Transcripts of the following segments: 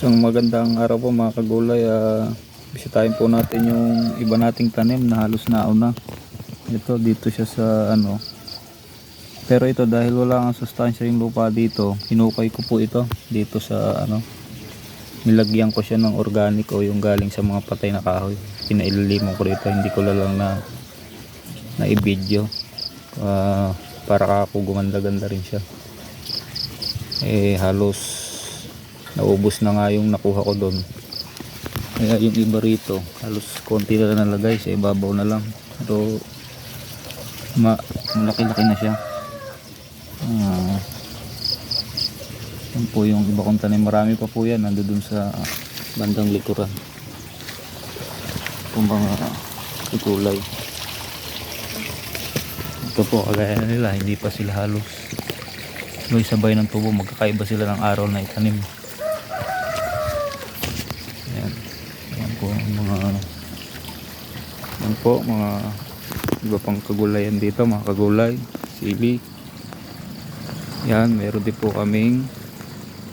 Isang magandang araw po mga kagulay. Bisitahin po natin yung iba nating tanim na halos nauna. Ito dito siya sa ano. Pero ito dahil wala ang sustansya yung lupa dito, hinukay ko po ito dito sa ano. Nilagyan ko siya ng organic o yung galing sa mga patay na kahoy. Pinaililimon ko rito, hindi ko lang na i-video. Para ako gumanda-ganda rin siya. Halos naubos na nga yung nakuha ko doon. Kaya yung iba rito halos konti na nalagay, sa ibabaw na lang. Pero malaki-laki na siya. Yan po yung iba kong tanim. Marami pa po yan nandoon sa bandang likuran. Kung mga kulay. Ito po kagaya na nila, hindi pa sila halos may sabay ng tubo, magkakaiba sila ng araw na itanim. Yan po mga iba pang kagulayan dito, mga kagulay, sili. Yan, meron din po kaming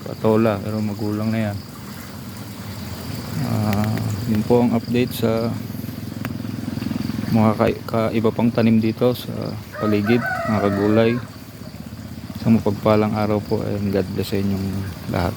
patola pero magulang na yan. Yun po ang update sa mga iba pang tanim dito sa paligid, mga kagulay. Sa mapagpalang araw po, and God bless sa inyong lahat.